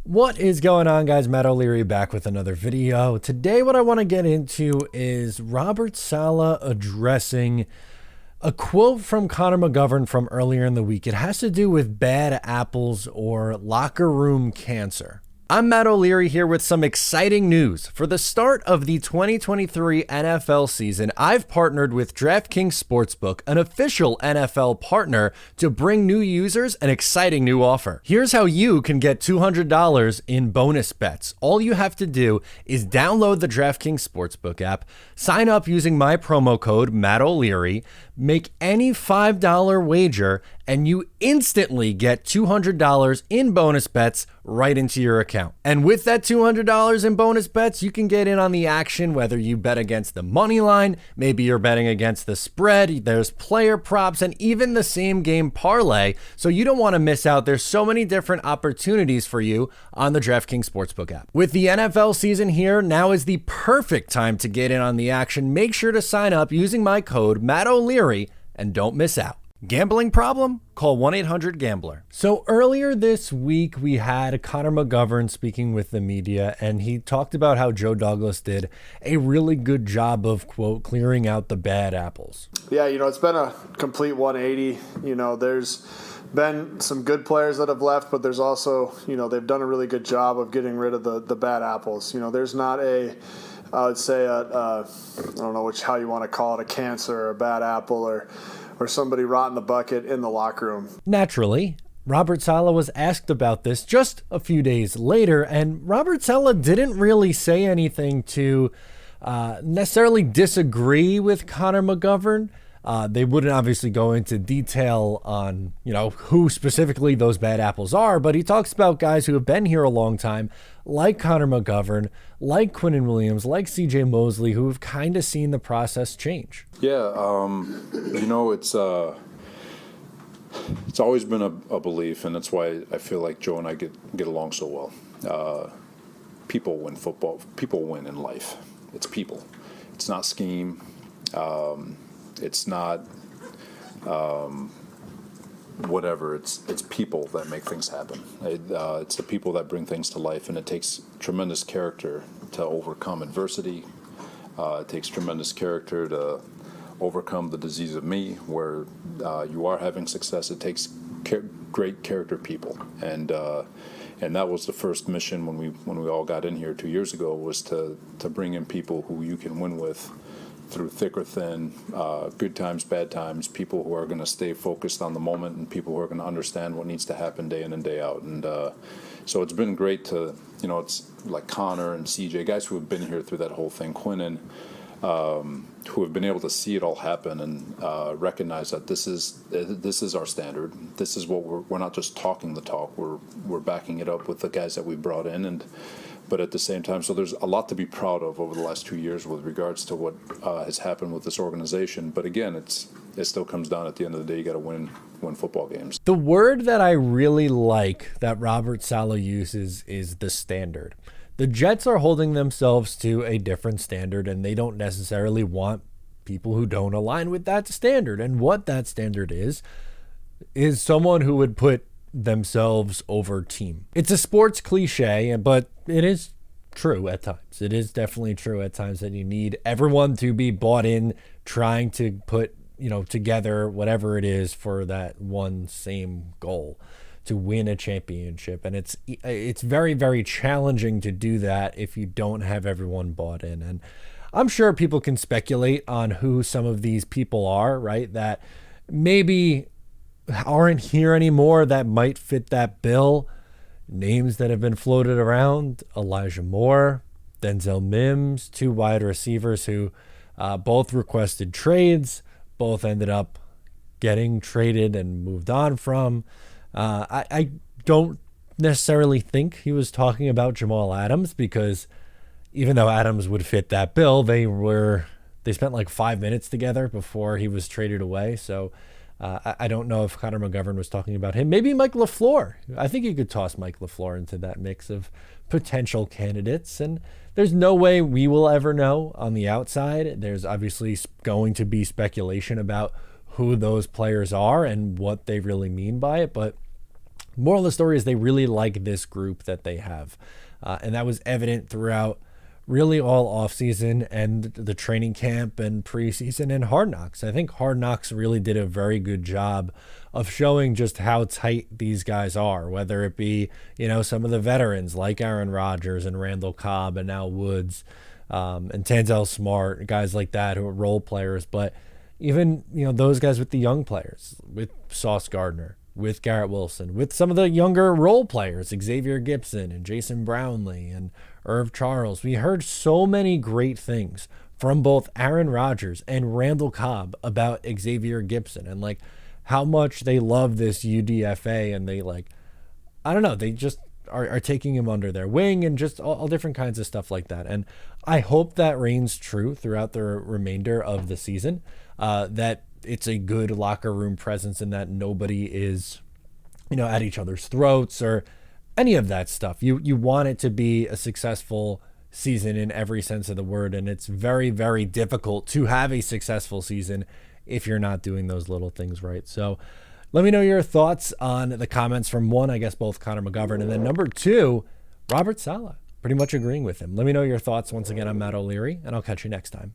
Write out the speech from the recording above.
What is going on, guys? Matt O'Leary back with another video. Today what I want to get into is Robert Sala addressing a quote from Connor McGovern from earlier in the week. It has to do with bad apples or locker room cancer. I'm Matt O'Leary here with some exciting news. For the start of the 2023 NFL season, I've partnered with DraftKings Sportsbook, an official NFL partner, to bring new users an exciting new offer. Here's how you can get $200 in bonus bets. All you have to do is download the DraftKings Sportsbook app, sign up using my promo code Matt O'Leary, make any $5 wager, and you instantly get $200 in bonus bets right into your account. And with that $200 in bonus bets, you can get in on the action, whether you bet against the money line, maybe you're betting against the spread, there's player props, and even the same game parlay. So you don't want to miss out. There's so many different opportunities for you on the DraftKings Sportsbook app. With the NFL season here, now is the perfect time to get in on the action. Make sure to sign up using my code Matt O'Leary and don't miss out. Gambling problem? Call 1-800-GAMBLER. So earlier this week, we had Connor McGovern speaking with the media, and he talked about how Joe Douglas did a really good job of, quote, clearing out the bad apples. Yeah, it's been a complete 180. There's been some good players that have left, but there's also, they've done a really good job of getting rid of the bad apples. There's not I would say I don't know how you want to call it, a cancer or a bad apple or somebody rot in the bucket in the locker room. Naturally, Robert Sala was asked about this just a few days later, and Robert Sala didn't really say anything to necessarily disagree with Connor McGovern. They wouldn't obviously go into detail on, who specifically those bad apples are, but he talks about guys who have been here a long time, like Connor McGovern, like Quinnen Williams, like CJ Mosley, who have kind of seen the process change. Yeah, it's always been a belief, and that's why I feel like Joe and I get along so well. People win football. People win in life. It's people. It's not scheme. It's not whatever. It's people that make things happen. It's the people that bring things to life, and it takes tremendous character to overcome adversity. It takes tremendous character to overcome the disease of me, where you are having success. It takes great character people, and that was the first mission when we all got in here 2 years ago, was to bring in people who you can win with through thick or thin, good times, bad times, people who are going to stay focused on the moment, and people who are going to understand what needs to happen day in and day out. And so it's been great to, it's like Connor and CJ, guys who have been here through that whole thing, Quinnen, who have been able to see it all happen and recognize that this is our standard. This is what we're not just talking the talk. We're backing it up with the guys that we brought in, but at the same time, so there's a lot to be proud of over the last 2 years with regards to what has happened with this organization. But again, it still comes down at the end of the day, you got to win football games. The word that I really like that Robert Sala uses is the standard. The Jets are holding themselves to a different standard, and they don't necessarily want people who don't align with that standard. And what that standard is someone who would put themselves over team. It's a sports cliche, but it is true at times. It is definitely true at times that you need everyone to be bought in, trying to put, together whatever it is for that one same goal, to win a championship. And it's very, very challenging to do that if you don't have everyone bought in. And I'm sure people can speculate on who some of these people are, right, that maybe aren't here anymore that might fit that bill. Names that have been floated around: Elijah Moore, Denzel Mims, two wide receivers who both requested trades, both ended up getting traded and moved on from. I don't necessarily think he was talking about Jamal Adams, because even though Adams would fit that bill, they spent like 5 minutes together before he was traded away. So I don't know if Connor McGovern was talking about him. Maybe Mike LaFleur. I think you could toss Mike LaFleur into that mix of potential candidates. And there's no way we will ever know on the outside. There's obviously going to be speculation about who those players are and what they really mean by it. But moral of the story is they really like this group that they have. And that was evident throughout really all offseason and the training camp and preseason and Hard Knocks. I think Hard Knocks really did a very good job of showing just how tight these guys are, whether it be, some of the veterans like Aaron Rodgers and Randall Cobb and now Woods, and Tanzel Smart, guys like that who are role players, but even, those guys with the young players, with Sauce Gardner, with Garrett Wilson, with some of the younger role players, Xavier Gibson and Jason Brownlee and Irv Charles. We heard so many great things from both Aaron Rodgers and Randall Cobb about Xavier Gibson and like how much they love this UDFA, and they they just are taking him under their wing and just all different kinds of stuff like that. And I hope that reigns true throughout the remainder of the season, that it's a good locker room presence and that nobody is, at each other's throats or any of that stuff. You want it to be a successful season in every sense of the word. And it's very, very difficult to have a successful season if you're not doing those little things right. So let me know your thoughts on the comments from one, I guess both Connor McGovern, and then number two, Robert Sala. Pretty much agreeing with him. Let me know your thoughts. Once again, I'm Matt O'Leary, and I'll catch you next time.